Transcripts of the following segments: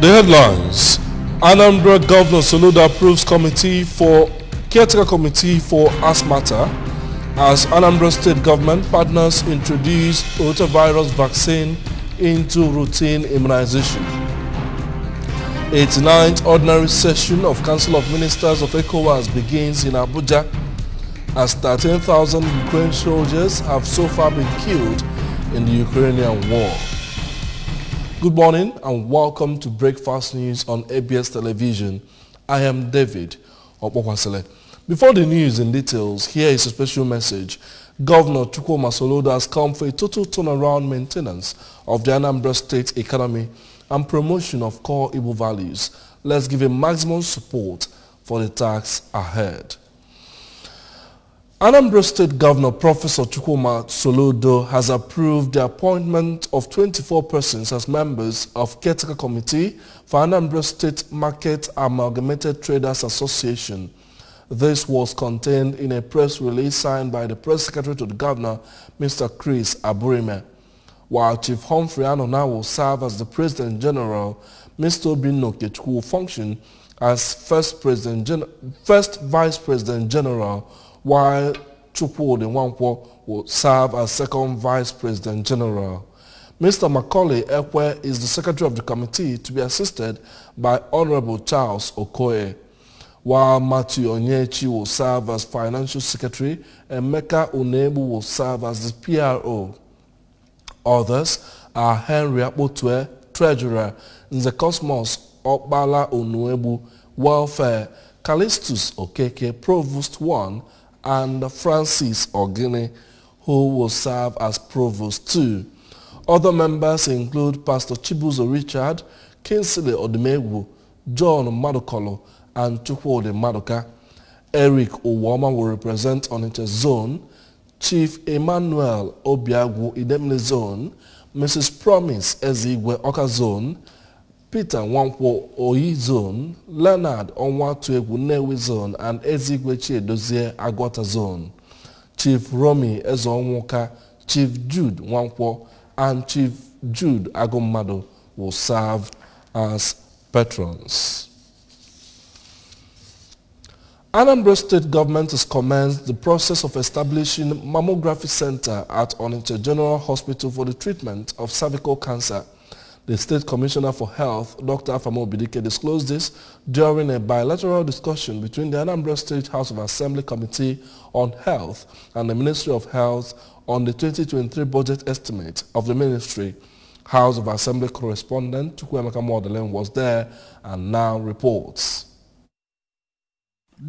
The headlines: Anambra Governor Soludo approves caretaker committee for asthmata as Anambra State government partners introduce rotavirus vaccine into routine immunization. 89th ordinary session of Council of Ministers of ECOWAS begins in Abuja as 13,000 Ukrainian soldiers have so far been killed in the Ukrainian war. Good morning and welcome to Breakfast News on ABS Television. I am David Opokwasele. Before the news in details, here is a special message. Governor Chukwuma Soludo has come for a total turnaround maintenance of the Anambra State economy and promotion of core Igbo values. Let's give him maximum support for the task ahead. Anambra State Governor Professor Chukwuma Soludo has approved the appointment of 24 persons as members of Caretaker Committee for Anambra State Market Amalgamated Traders Association. This was contained in a press release signed by the Press Secretary to the Governor, Mr. Chris Aburime. While Chief Humphrey Anona will serve as the President General, Mr. Obinno Okechukwu will function as First Vice President General, while Chukwudi Nwankwo will serve as Second Vice President General. Mr. Macaulay Ekwe is the Secretary of the Committee, to be assisted by Honorable Charles Okoye, while Matthew Onyechi will serve as Financial Secretary and Meka Unebu will serve as the PRO. Others are Henry Akpotue, Treasurer, Nze Cosmos Okbala Onuebu, Welfare, Callistus Okeke, Provost 1, and Francis Ogini, who will serve as Provost 2. Other members include Pastor Chibuzo Richard, Kinsley Odimegwu, John Madokolo, and Chukwudi Madoka. Eric Owoma will represent Onitsha Zone, Chief Emmanuel Obiagwu Idemili Zone, Mrs. Promise Ezigwe Oka Zone, Peter Nwankwo Oyi Zone, Leonard Onwatuegwu Newi Zone, and Ezigwe Chiedozie Agwata Zone. Chief Romy Ezonwoka, Chief Jude Nwankwo, and Chief Jude Agomado will serve as patrons. Anambra State Government has commenced the process of establishing mammography center at Onitsha General Hospital for the treatment of cervical cancer. The State Commissioner for Health, Dr. Afamo Obidike, disclosed this during a bilateral discussion between the Anambra State House of Assembly Committee on Health and the Ministry of Health on the 2023 budget estimate of the ministry. House of Assembly correspondent Chukwuemeka Modelen was there and now reports.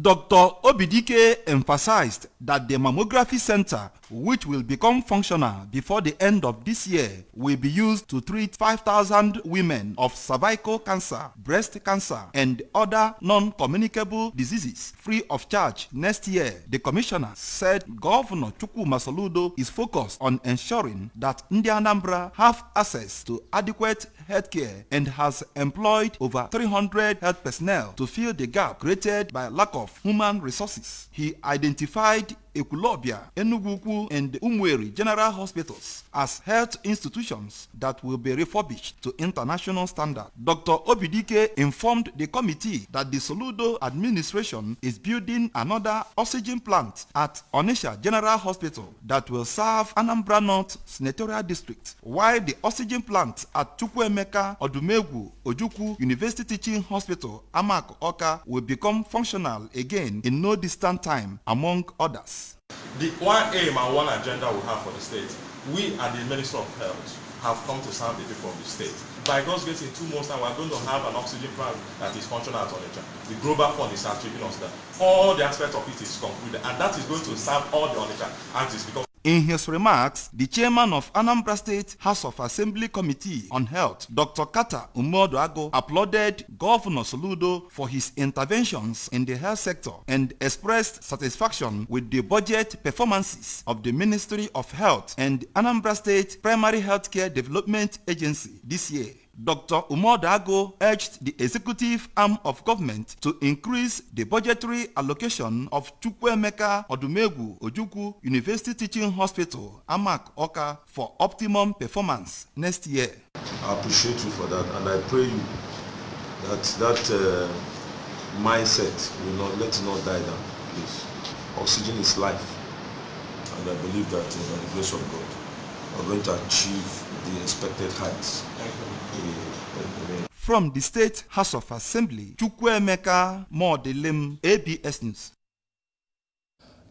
Dr. Obidike emphasized that the mammography center, which will become functional before the end of this year, will be used to treat 5,000 women of cervical cancer, breast cancer, and other non-communicable diseases free of charge next year. The commissioner said Governor Chukwuma Soludo is focused on ensuring that Ndi Anambra have access to adequate healthcare and has employed over 300 health personnel to fill the gap created by lack of human resources. He identified Ekulobia, Enugu, and Umweri General Hospitals as health institutions that will be refurbished to international standard. Dr. Obidike informed the committee that the Soludo administration is building another oxygen plant at Onitsha General Hospital that will serve Anambra North Senatorial District, while the oxygen plant at Chukwuemeka Odumegwu Ojukwu University Teaching Hospital, Amak Oka, will become functional again in no distant time, among others. The one aim and one agenda we have for the state, we and the Minister of Health have come to serve the people of the state. By God's grace, in 2 months' time, we're going to have an oxygen plant that is functional at Onitsha. The Global Fund is achieving us that. All the aspects of it is concluded, and that is going to serve all the Onitsha axis. Because in his remarks, the chairman of Anambra State House of Assembly Committee on Health, Dr. Kata Umodoago, applauded Governor Soludo for his interventions in the health sector and expressed satisfaction with the budget performances of the Ministry of Health and Anambra State Primary Healthcare Development Agency this year. Dr. Umodago urged the executive arm of government to increase the budgetary allocation of Chukwuemeka Odumegwu Ojukwu University Teaching Hospital, Amak Oka, for optimum performance next year. I appreciate you for that, and I pray you That mindset will not let it not die down, please. Oxygen is life, and I believe that by the grace of God, we're going to achieve the expected heights. From the State House of Assembly, Chukwuemeka Modelim, ABS News.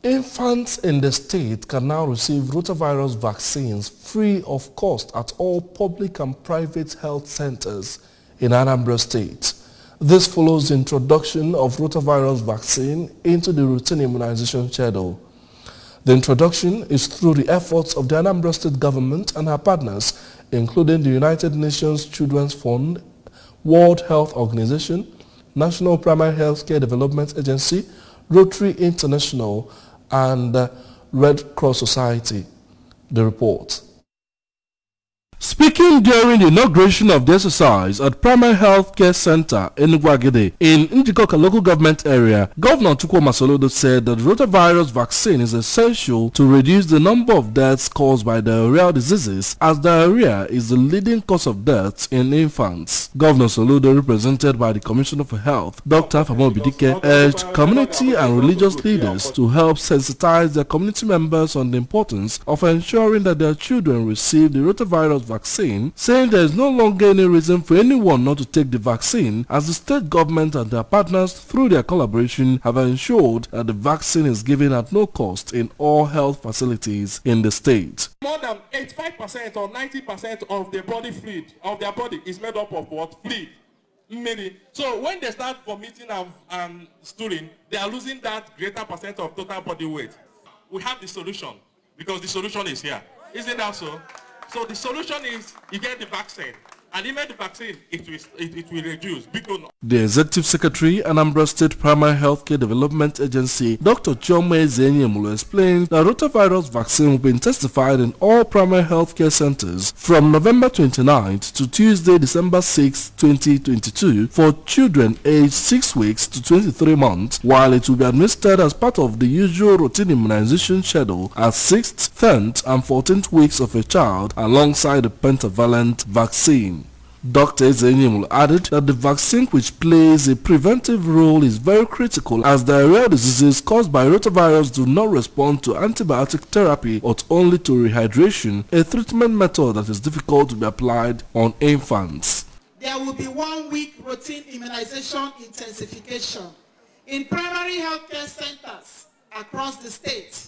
Infants in the state can now receive rotavirus vaccines free of cost at all public and private health centers in Anambra State. This follows the introduction of rotavirus vaccine into the routine immunization schedule. The introduction is through the efforts of the Anambra State government and her partners, including the United Nations Children's Fund, World Health Organization, National Primary Healthcare Development Agency, Rotary International, and Red Cross Society. The report. Speaking during the inauguration of the exercise at Primary Health Care Center in Gwagede in Njikoka local government area, Governor Chukwuma Soludo said that rotavirus vaccine is essential to reduce the number of deaths caused by diarrheal diseases, as diarrhea is the leading cause of deaths in infants. Governor Soludo, represented by the Commissioner for Health, Dr. Famo Bidike, urged community and religious leaders to help sensitize their community members on the importance of ensuring that their children receive the rotavirus vaccine, saying there is no longer any reason for anyone not to take the vaccine, as the state government and their partners through their collaboration have ensured that the vaccine is given at no cost in all health facilities in the state. More than 85% or 90% of the body fluid of their body is made up of what? Fluid. So when they start vomiting and stooling, they are losing that greater percent of total body weight. We have the solution, because the solution is here. Isn't that so? So the solution is you get the vaccine, and you make the vaccine, it will reduce. The Executive Secretary, Anambra State Primary Healthcare Development Agency, Dr. Chioma Ezenyemulu, explained that rotavirus vaccine will be intensified in all primary healthcare centers from November 29th to Tuesday, December 6, 2022 for children aged 6 weeks to 23 months, while it will be administered as part of the usual routine immunization schedule at 6th, 10th, and 14th weeks of a child alongside the pentavalent vaccine. Dr. Ezenyemulu added that the vaccine, which plays a preventive role, is very critical, as diarrheal diseases caused by rotavirus do not respond to antibiotic therapy but only to rehydration, a treatment method that is difficult to be applied on infants. There will be 1 week routine immunization intensification in primary healthcare centers across the state,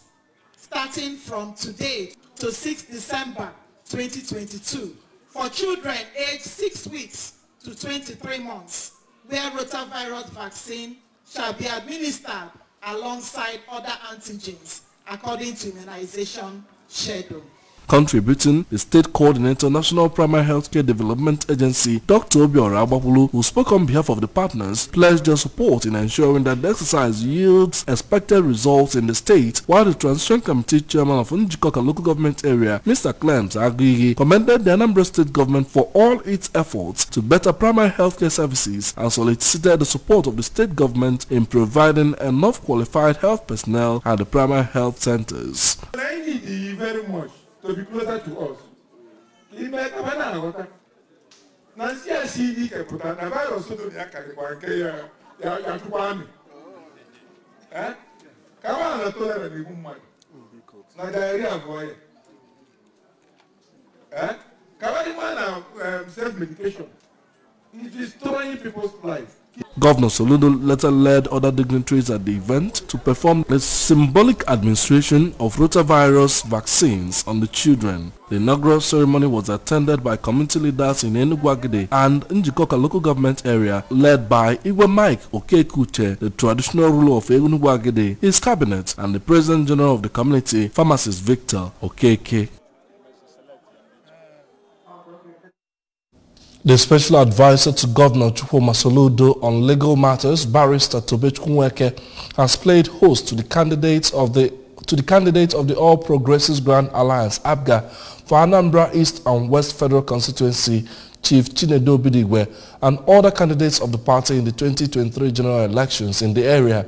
starting from today to 6 December 2022. For children aged 6 weeks to 23 months, where rotavirus vaccine shall be administered alongside other antigens according to immunization schedule. Contributing, the State Coordinator, National Primary Healthcare Development Agency, Dr. Obiora Agbapulu, who spoke on behalf of the partners, pledged their support in ensuring that the exercise yields expected results in the state, while the Transition Committee Chairman of Njikoka Local Government Area, Mr. Clems Agigi, commended the Anambra State Government for all its efforts to better primary healthcare services and solicited the support of the state government in providing enough qualified health personnel at the primary health centers. Thank you very much. To be closer to us. Self-medication. It is destroying people's lives. Governor Soludo later led other dignitaries at the event to perform the symbolic administration of rotavirus vaccines on the children. The inaugural ceremony was attended by community leaders in Enugu and Njikoka local government area, led by Igwe Mike Okekuche, the traditional ruler of Enugu, his cabinet, and the President General of the community, Pharmacist Victor Okeke. The Special Advisor to Governor Chukwuma Soludo on legal matters, Barrister Tobechukwu Nweke, has played host to the candidates of the All Progressives Grand Alliance (APGA) for Anambra East and West Federal Constituency, Chief Chinedu Obidigwe, and other candidates of the party in the 2023 general elections in the area.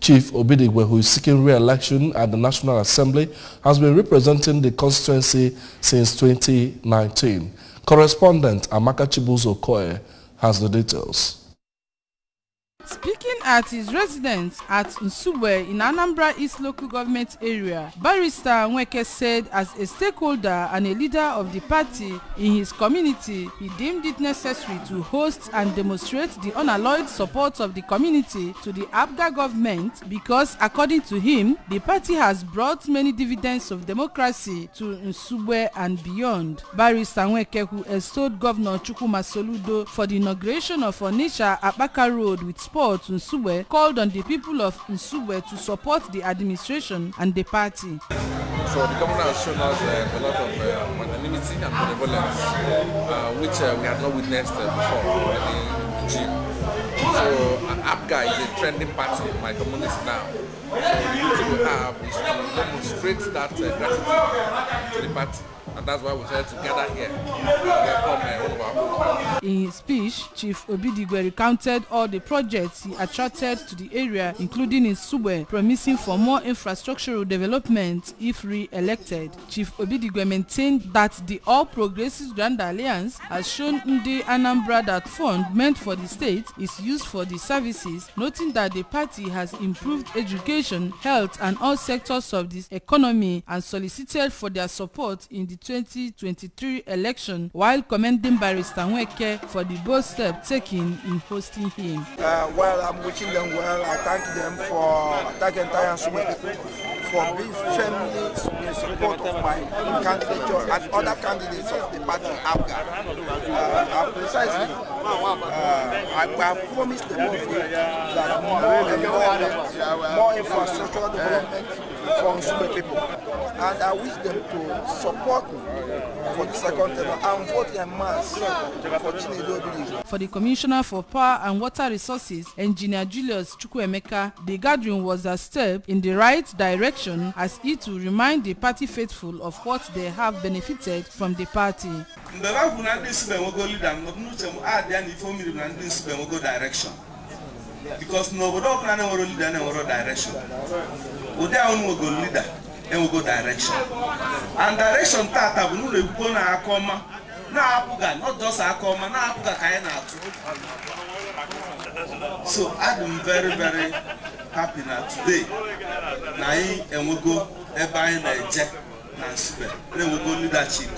Chief Obidigwe, who is seeking re-election at the National Assembly, has been representing the constituency since 2019. Correspondent Amaka Chibuzo Koye has the details. Speaking at his residence at Nsugbe in Anambra East local government area, Barrister Nweke said as a stakeholder and a leader of the party in his community, he deemed it necessary to host and demonstrate the unalloyed support of the community to the APGA government because, according to him, the party has brought many dividends of democracy to Nsugbe and beyond. Barrister Nweke, who extolled Governor Chukwuma Soludo for the inauguration of Onitsha Akpaka Road with Sport Nsugbe, called on the people of Nsugbe to support the administration and the party. So the governor has shown us a lot of magnanimity and benevolence, which we had not witnessed before in any regime. So APGA is a trending party in my community now. So the duty we have is to demonstrate that gratitude to the party. And that's why we decided to gather here and welcome one of our own. In his speech, Chief Obidigwe recounted all the projects he attracted to the area, including in Nsugbe, promising for more infrastructural development if re-elected. Chief Obidigwe maintained that the All Progressives Grand Alliance has shown Ndi Anambra that fund meant for the state is used for the services, noting that the party has improved education, health and all sectors of the economy and solicited for their support in the 2023 election, while commending Barrister Nweke for the bold step taken in hosting him. Well, I'm wishing them well. I thank them for thanking entire Nsugbe people for being firmly in support of my candidature and other candidates of the party APGA. Precisely, I have promised them that more infrastructural development for Nsugbe people, and I wish them to support me for the second term and vote en masse for Chinedu Obidigwe. For the Commissioner for Power and Water Resources, Engineer Julius Chukwuemeka, the gathering was a step in the right direction as it to remind the party faithful of what they have benefited from the party. Because nobody can lead any direction. We don't go leader and we go direction. And direction tata we no go na akoma na apuga not just akoma na apuga kaina too. So I'm very happy now today. Na and we go eba na eje na Nsugbe. Then we go leadership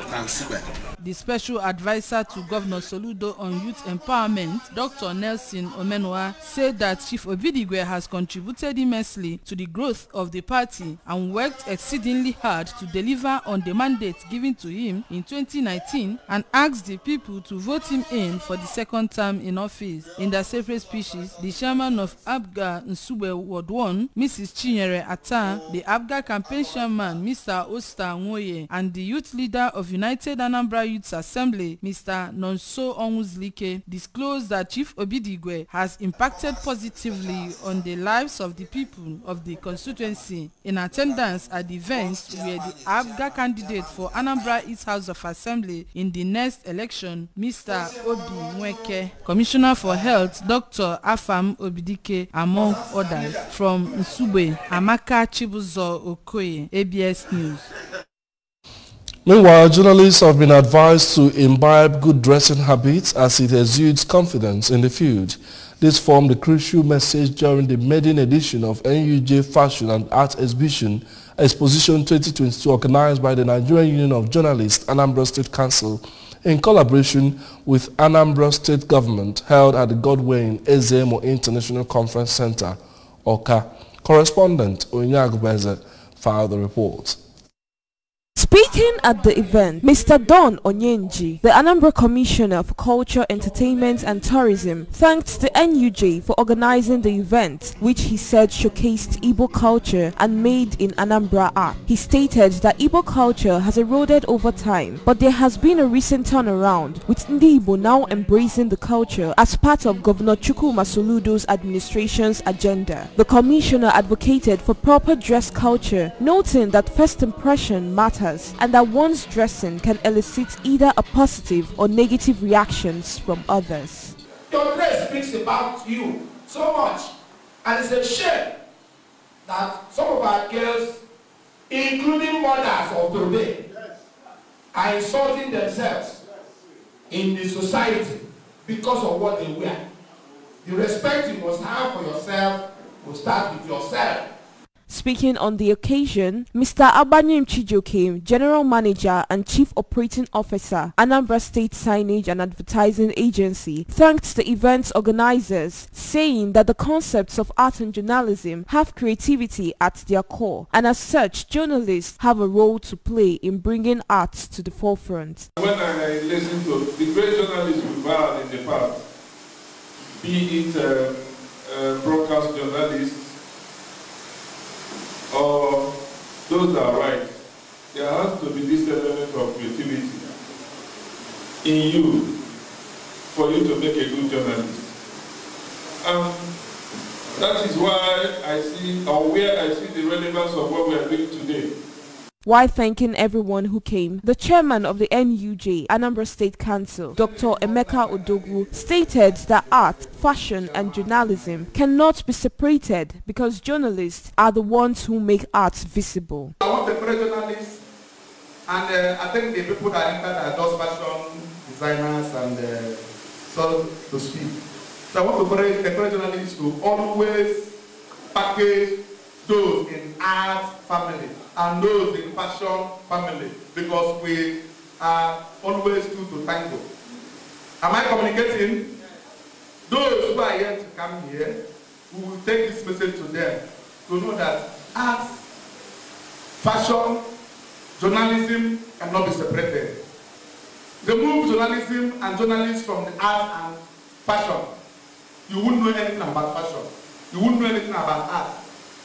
na Nsugbe. The special advisor to Governor Soludo on youth empowerment, Dr. Nelson Omenwa, said that Chief Obidigwe has contributed immensely to the growth of the party and worked exceedingly hard to deliver on the mandate given to him in 2019 and asked the people to vote him in for the second term in office. In their separate speeches, the chairman of APGA Nsugbe Ward 1, Mrs. Chinyere Ata, the APGA campaign chairman, Mr. Osta Nwoye, and the youth leader of United Anambra Youth Assembly, Mr. Nonso Onwuzlike, disclosed that Chief Obidigwe has impacted positively on the lives of the people of the constituency. In attendance at the event were the APGA candidate for Anambra East House of Assembly in the next election, Mr. Obi Nweke, Commissioner for Health, Dr. Afam Obidike, among others. From Nsugbe, Amaka Chibuzo Okoye, ABS News. Meanwhile, journalists have been advised to imbibe good dressing habits as it exudes confidence in the field. This formed a crucial message during the maiden edition of NUJ Fashion and Art Exposition 2022 organized by the Nigerian Union of Journalists, Anambra State Council, in collaboration with Anambra State Government, held at the Godwin Ezemo International Conference Center, Oka. Correspondent Onyagbeze filed the report. Speaking at the event, Mr. Don Onyenji, the Anambra Commissioner for Culture, Entertainment and Tourism, thanked the NUJ for organizing the event, which he said showcased Igbo culture and made in Anambra art. He stated that Igbo culture has eroded over time, but there has been a recent turnaround, with Ndi Igbo now embracing the culture as part of Governor Chukwuma Soludo's administration's agenda. The Commissioner advocated for proper dress culture, noting that first impression matters and that one's dressing can elicit either a positive or negative reactions from others. Your dress speaks about you so much, and it's a shame that some of our girls, including mothers of today, are insulting themselves in the society because of what they wear. The respect you must have for yourself will start with yourself. Speaking on the occasion, Mr. Abanyim Chijoke, General Manager and Chief Operating Officer, Anambra State Signage and Advertising Agency, thanked the event's organizers, saying that the concepts of art and journalism have creativity at their core, and as such, journalists have a role to play in bringing art to the forefront. When I listen to the great journalists we've had in the past, be it broadcast journalists, or those that write, there has to be this element of creativity in you for you to make a good journalist. That is why I see, or where I see the relevance of what we are doing today. While thanking everyone who came, the chairman of the NUJ, Anambra State Council, Dr. Emeka Odogwu, stated that art, fashion and journalism cannot be separated because journalists are the ones who make art visible. I want the journalists, and I think the people that entered are those fashion designers and so to speak. So I want to encourage journalists to always package those in art family and those in fashion family, because we are always two to tango. Am I communicating? Those who are yet to come here, we will take this message to them to know that art, fashion, journalism cannot be separated. Remove journalism and journalists from the art and fashion. You wouldn't know anything about fashion. You wouldn't know anything about art.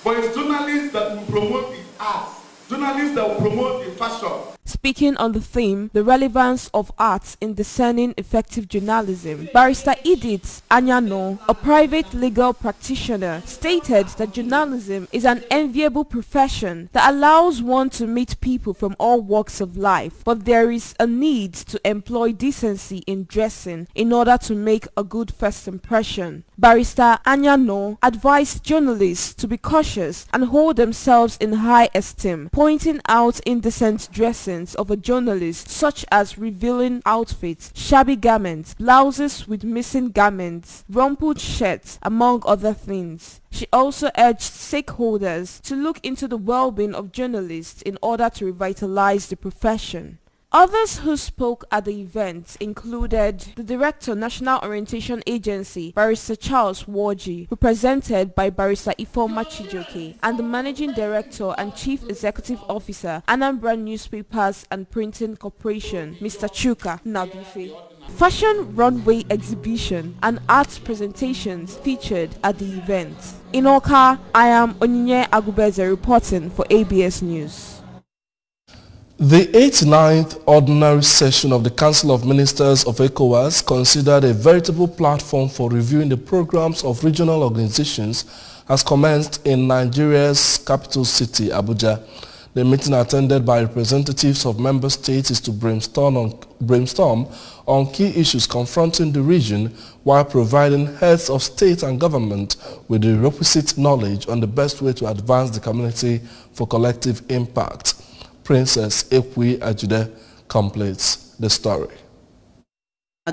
But it's journalists that will promote the art, journalists that will promote the fashion. Speaking on the theme, the relevance of arts in discerning effective journalism, Barrister Edith Anyano, a private legal practitioner, stated that journalism is an enviable profession that allows one to meet people from all walks of life, but there is a need to employ decency in dressing in order to make a good first impression. Barrister Anyano advised journalists to be cautious and hold themselves in high esteem, pointing out indecent dressing of a journalist, such as revealing outfits, shabby garments, blouses with missing garments, rumpled shirts, among other things. She also urged stakeholders to look into the well-being of journalists in order to revitalize the profession. Others who spoke at the event included the Director, National Orientation Agency, Barrister Charles Warji, represented by Barrister Ifeoma Chijoke, and the Managing Director and Chief Executive Officer, Anambra Newspapers and Printing Corporation, Mr. Chuka Nabife. Fashion runway exhibition and art presentations featured at the event. In Oka, I am Onyinye Agubeze reporting for ABS News. The 89th Ordinary Session of the Council of Ministers of ECOWAS considered a veritable platform for reviewing the programs of regional organizations has commenced in Nigeria's capital city, Abuja. The meeting, attended by representatives of member states, is to brainstorm on key issues confronting the region while providing heads of state and government with the requisite knowledge on the best way to advance the community for collective impact. Princess Ekwi Ajude completes the story. The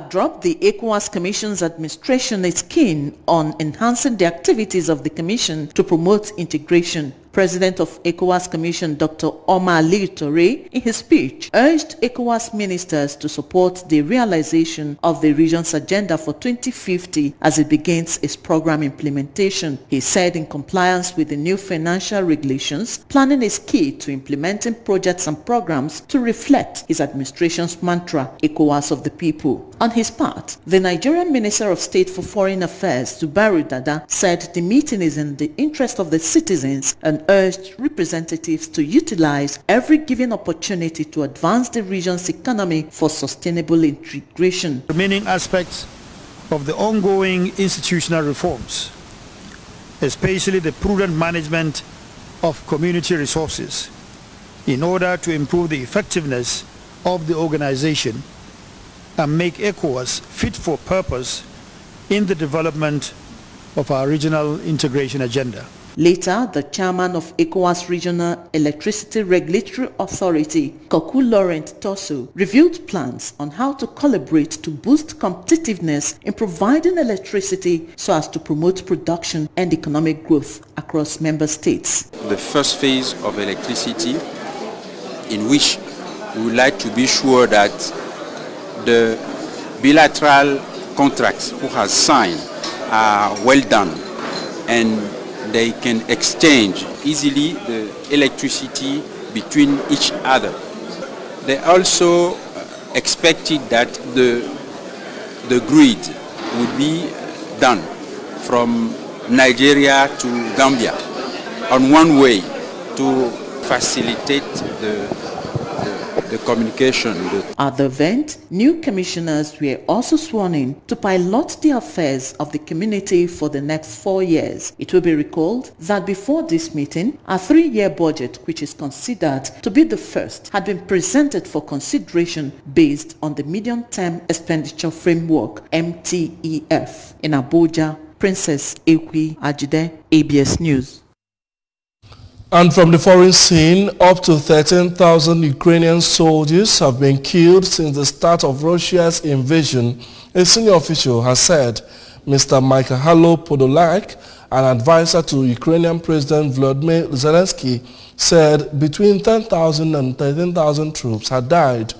ECOWAS Commission's administration is keen on enhancing the activities of the Commission to promote integration. President of ECOWAS Commission Dr. Omar Ali Toure, in his speech, urged ECOWAS ministers to support the realization of the region's agenda for 2050 as it begins its program implementation. He said in compliance with the new financial regulations, planning is key to implementing projects and programs to reflect his administration's mantra, ECOWAS of the people. On his part, the Nigerian Minister of State for Foreign Affairs, Dubaru Dada, said the meeting is in the interest of the citizens and urged representatives to utilize every given opportunity to advance the region's economy for sustainable integration. Remaining aspects of the ongoing institutional reforms, especially the prudent management of community resources, in order to improve the effectiveness of the organization and make ECOWAS fit for purpose in the development of our regional integration agenda. Later, the chairman of ECOWAS Regional Electricity Regulatory Authority, Koku Laurent Tosu, revealed plans on how to collaborate to boost competitiveness in providing electricity so as to promote production and economic growth across member states. The first phase of electricity, in which we would like to be sure that the bilateral contracts who have signed are well done and they can exchange easily the electricity between each other. They also expected that the grid would be done from Nigeria to Gambia on one way to facilitate the communication. At the event, new commissioners were also sworn in to pilot the affairs of the community for the next 4 years. It will be recalled that before this meeting, a 3-year budget, which is considered to be the first, had been presented for consideration based on the Medium-Term Expenditure Framework, MTEF. In Abuja, Princess Ekwi Ajide, ABS News. And from the foreign scene, up to 13,000 Ukrainian soldiers have been killed since the start of Russia's invasion, a senior official has said. Mr. Mikhailo Podolak, an advisor to Ukrainian President Volodymyr Zelensky, said between 10,000 and 13,000 troops had died.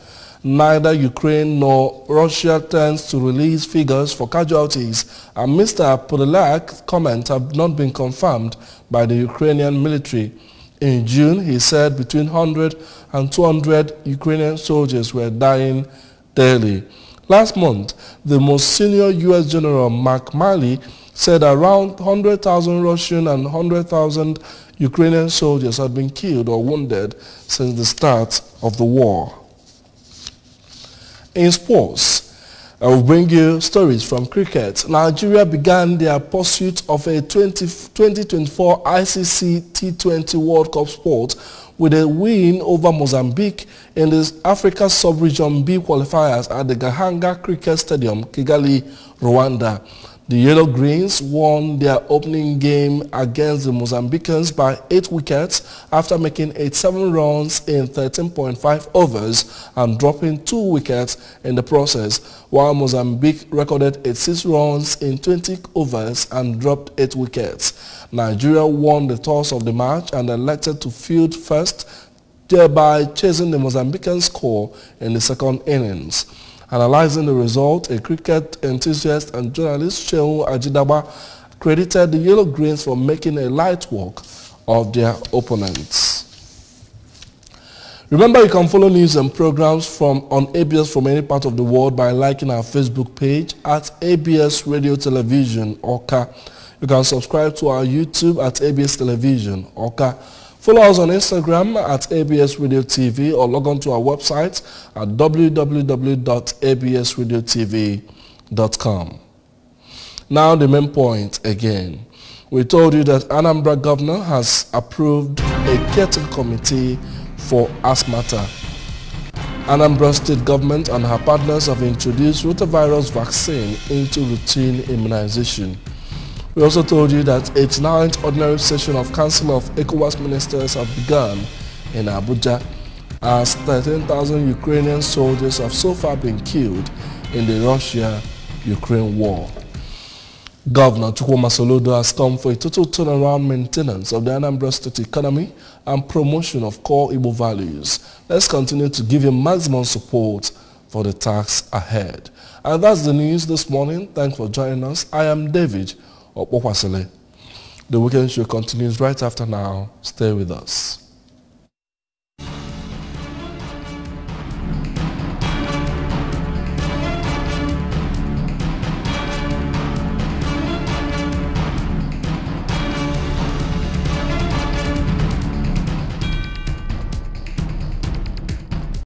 Neither Ukraine nor Russia tends to release figures for casualties, and Mr. Podolak's comments have not been confirmed by the Ukrainian military. In June, he said between 100 and 200 Ukrainian soldiers were dying daily. Last month, the most senior U.S. General Mark Milley said around 100,000 Russian and 100,000 Ukrainian soldiers had been killed or wounded since the start of the war. In sports, I will bring you stories from cricket. Nigeria began their pursuit of a 2024 ICC T20 World Cup spot with a win over Mozambique in the Africa Sub-Region B qualifiers at the Gahanga Cricket Stadium, Kigali, Rwanda. The Yellow Greens won their opening game against the Mozambicans by 8 wickets after making 87 runs in 13.5 overs and dropping 2 wickets in the process, while Mozambique recorded 86 runs in 20 overs and dropped 8 wickets. Nigeria won the toss of the match and elected to field first, thereby chasing the Mozambican score in the second innings. Analyzing the result, a cricket enthusiast and journalist Shehu Ajidaba credited the Yellow Greens for making a light work of their opponents. Remember, you can follow news and programs on ABS from any part of the world by liking our Facebook page at ABS Radio Television, Oka. You can subscribe to our YouTube at ABS Television, Oka. Follow us on Instagram at ABS Radio TV or log on to our website at www.absradiotv.com. Now the main point again. We told you that Anambra Governor has approved a caretaker committee for Asmata. Anambra State Government and her partners have introduced rotavirus vaccine into routine immunization. We also told you that 89th Ordinary Session of Council of ECOWAS Ministers have begun in Abuja, as 13,000 Ukrainian soldiers have so far been killed in the Russia-Ukraine war. Governor Chukwuma Soludo has come for a total turnaround maintenance of the Anambra State economy and promotion of core Igbo values. Let's continue to give him maximum support for the task ahead. And that's the news this morning. Thanks for joining us. I am David Opokwasele. The weekend show continues right after now. Stay with us.